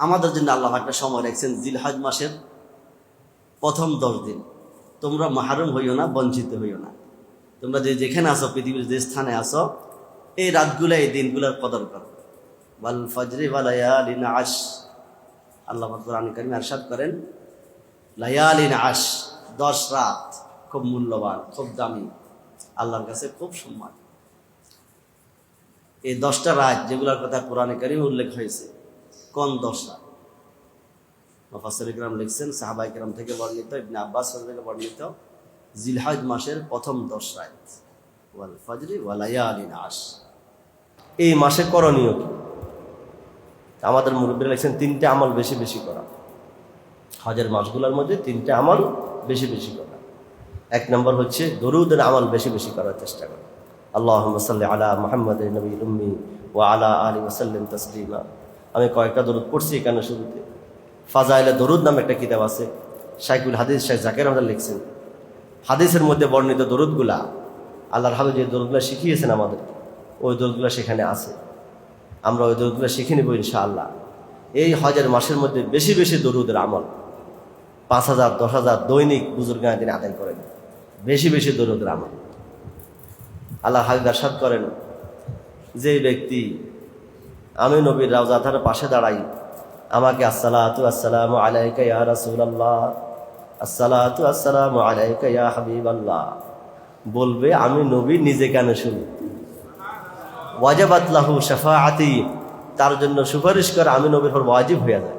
আমাদের জন্য আল্লাহ একটা সময় রাখছেন জিলহজ মাসের প্রথম 10 দিন। তোমরা মাহরুম হইও না, বঞ্চিত হইও না। তোমরা যেখানে আসো, পৃথিবীর যে স্থানে আসো, এই রাতগুলো, এই দিনগুলোর কদর করো। ওয়াল ফজরি ওয়া লায়ালিন আশ, আল্লাহ কোরআন কারীমে ইরশাদ করেন, লায়ালিন আশ, 10 রাত খুব মূল্যবান, খুব দামি, আল্লাহর কাছে খুব সম্মান। এই 10টা রাত যেগুলোর কথা কোরআনে কারীমে উল্লেখ হয়েছে, কোন 10 রাত? মুফাসসির কিরাম লিখছেন, সাহাবায়ে কিরাম থেকে বর্ণিত, ইবনে আব্বাস থেকে বর্ণিত, জিলহজ মাসের প্রথম 10 রাত, ওয়াল ফজরি ওয়া লায়ালিন আশ। এই মাসে করণীয় কি? আমাদের মুরব্বীরা লিখছেন 3টে আমল বেশি বেশি করা। হজের মাসগুলোর মধ্যে 3টে আমল বেশি বেশি করা। 1 নম্বর হচ্ছে দরুদের আমল বেশি বেশি করার চেষ্টা করা। আল্লাহুম্মা সাল্লি আলা মুহাম্মাদিন নবিয়্যিল উম্মি ওয়া আলা আলিহি ওয়া সাল্লিম তাসলিমা। আমি কয়েকটা দরুদ পড়ছি এখানে শুরুতে। ফাজাইলে দরুদ নামে একটা কিতাব আছে, শাইখুল হাদিস শেখ জাকির আহমদ লিখছেন। হাদিসের মধ্যে বর্ণিত দরুদগুলা, আল্লাহর হাবিব যে দরুদগুলা শিখিয়েছেন আমাদের, ওই দরুদগুলা সেখানে আছে। আমরা ওই দরুদগুলা শিখে নেব ইনশাআল্লাহ। এই হজের মাসের মধ্যে বেশি বেশি দরুদের আমল, 5000 10,000 দৈনিক বুজুর্গানে তিনি আদায় করেন। বেশি বেশি দরুদের আমল। আল্লাহ হাবিব ইরশাদ করেন, যে ব্যক্তি আমি নবীর রাওজাতার পাশে দাঁড়াই, আমাকে আসসালাতু আসসালামু আলাইকা ইয়া রাসূলুল্লাহ, আসসালাতু আসসালামু আলাইকা ইয়া হাবিবাল্লাহ বলবে, আমি নবী নিজে কানে শুনি। ওয়াজাবাত লাহু শাফাআতি, তার জন্য সুপারিশ করা আমি নবীর উপর ওয়াজিব হয়ে যায়।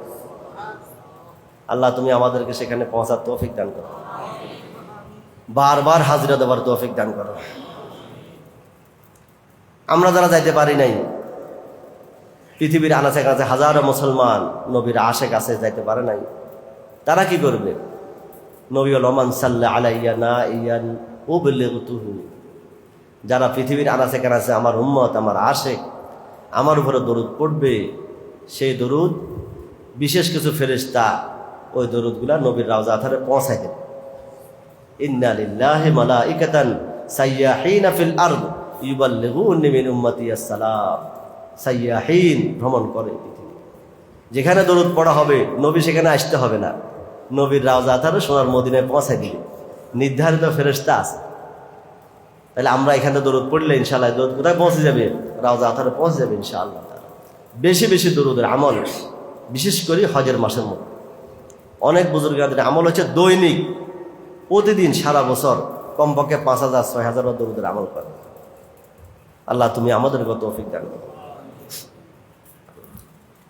আল্লাহ তুমি আমাদেরকে সেখানে পৌঁছার তৌফিক দান করো, বারবার হাজিরা দেওয়ার তৌফিক দান করো। আমরা যারা যাইতে পারি নাই, পৃথিবীর আনাচে কাছে হাজারো মুসলমান নবীর আশেক আছে, যাইতে পারে নাই, তারা কি করবে? নবী বলেন, মান সাল্লা আলাইয়া নাইয়ান উবলিগতুহু, যারা পৃথিবীর আনাচে কানাচে আমার উম্মত, আমার আশেক, আমার উপরে দরুদ পড়বে, সেই দরুদ বিশেষ কিছু ফেরেশতা ওই দরুদগুলা নবীর রাওজা আথারে পৌঁছায় দেবে। ইন্না লিল্লাহি মালাইকাতান সাইয়াহিনা ফিল আরদ ইউবাল্লিগুনি মিন উম্মতি আসসালাম। সাইয়াহিন, ভ্রমণ করে পৃথিবী, যেখানে দরুদ পড়া হবে নবী সেখানে আসতে হবে না, নবীর রাওজা আথারে সোনার মদিনায় পৌঁছায় দিবে, নির্ধারিত ফেরেশতা আছে। তাহলে আমরা এখানে দরুদ পড়লে ইনশাআল্লাহ দরুদ কোথায় পৌঁছে যাবে? রাওজা আথারে পৌঁছে যাবে ইনশাআল্লাহ। বেশি বেশি দরুদের আমল, বিশেষ করে হজের মাসের মধ্যে। অনেক বুজুর্গদের আমল হচ্ছে দৈনিক, প্রতিদিন সারা বছর কমপক্ষে 5000 6000 দরুদের আমল করে। আল্লাহ তুমি আমাদেরকে তৌফিক দান করো।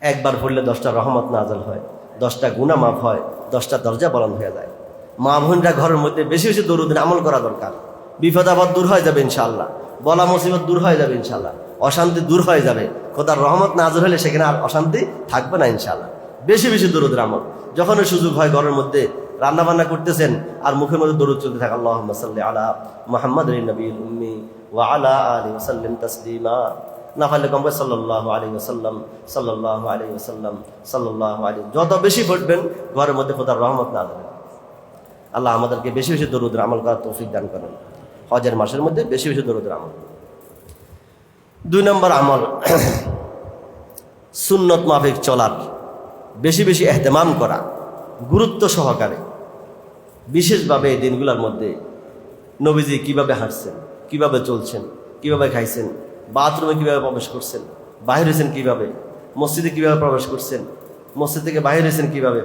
একবার পড়লে 10টা রহমত নাযিল হয়, 10টা গুনাহ মাফ হয়, 10টা দরজা বুলন্দ হয়ে যায়। মা বোনরা ঘরের মধ্যে বেশি বেশি দরুদের আমল করা দরকার। বিপদ আপদ দূর হয়ে যাবে ইনশাআল্লাহ, বলা মুসিবত দূর হয়ে যাবে ইনশাআল্লাহ, অশান্তি দূর হয়ে যাবে। খোদার রহমত নাযিল হলে সেখানে আর অশান্তি থাকবে না ইনশাআল্লাহ। বেশি বেশি দরুদের আমল। যখনই সুযোগ হয় ঘরের মধ্যে রান্না বান্না করতেছেন আর মুখের মধ্যে দরুদ চলতে থাকে, আল্লাহুম্মা সাল্লি আলা মুহাম্মাদিন নবিয়্যিল উম্মি ওয়া আলা আলিহি ওয়া সাল্লিম তাসলিমা। না পারলে কম করে সাল্লাল্লাহু আলাইহি ওয়াসাল্লাম, সাল্লাল্লাহু আলাইহি ওয়াসাল্লাম, সাল্লাল্লাহু আলাইহি। যত বেশি পড়বেন ঘরের মধ্যে খোদার রহমত নাযিল হবে। আল্লাহ আমাদেরকে বেশি বেশি দরুদের আমল করার তৌফিক দান করেন। হজের মাসের মধ্যে বেশি বেশি দরুদের আমল। 2 নম্বর আমল, সুন্নত মাফিক চলার, বেশি বেশি ইহতিমাম করা, গুরুত্ব সহকারে। বিশেষভাবে এই দিনগুলোর মধ্যে নবীজি কিভাবে হাঁটছেন, কিভাবে চলছেন, কিভাবে খাইছেন, বাথরুমে কিভাবে প্রবেশ করছেন, বাহির হয়েছেন কিভাবে, মসজিদে কিভাবে প্রবেশ করছেন, মসজিদ থেকে বাহির হয়েছেন কিভাবে,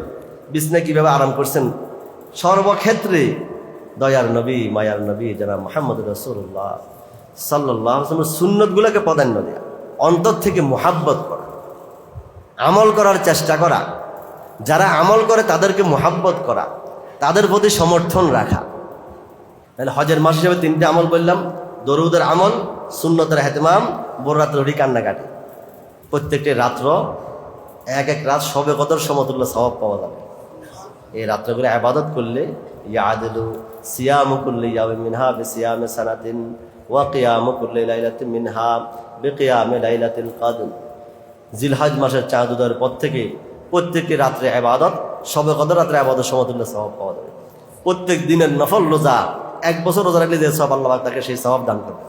বিছনায় কিভাবে আরাম করছেন, সর্বক্ষেত্রে দয়ার নবী, মায়ার নবী জনাব মুহাম্মদ রাসূলুল্লাহ সাল্লাল্লাহু আলাইহি ওয়াসাল্লামের সুন্নতগুলোকে প্রাধান্য দেয়া, অন্তর থেকে মুহাব্বত করা, আমল করার চেষ্টা করা, যারা আমল করে তাদেরকে মুহাব্বত করা, তাদের প্রতি সমর্থন রাখা। তাহলে হজের মাস হিসেবে 3টে আমল বললাম, দরুদের আমল, সুন্নতের ইহতিমাম, ভোর রাত্রে উঠি কান্নাকাটি। প্রত্যেকটি রাত্র এক এক রাত শবে কদর সমতুল্য সওয়াব পাওয়া যাবে। এই রাত্রগুলো ইবাদত করলে ইয়াদিলু সিয়ামু কুল্লি ইয়াউমিন মিনহা বিসিয়ামি সানাতিন ওয়া কিয়ামু কুল্লি লাইলাতিন মিনহা বিকিয়ামি লাইলাতিল কদর। জিলহজ মাসের চাঁদ উদয়ের পর থেকে প্রত্যেকটি রাত্রে ইবাদত, শবে কদর রাত্রে ইবাদত সমতুল্য সওয়াব পাওয়া যাবে। প্রত্যেক দিনের নফল রোজা, 1 বছর রোজা রাখলে যে সওয়াব আল্লাহ তাকে সেই সওয়াব দান করবে।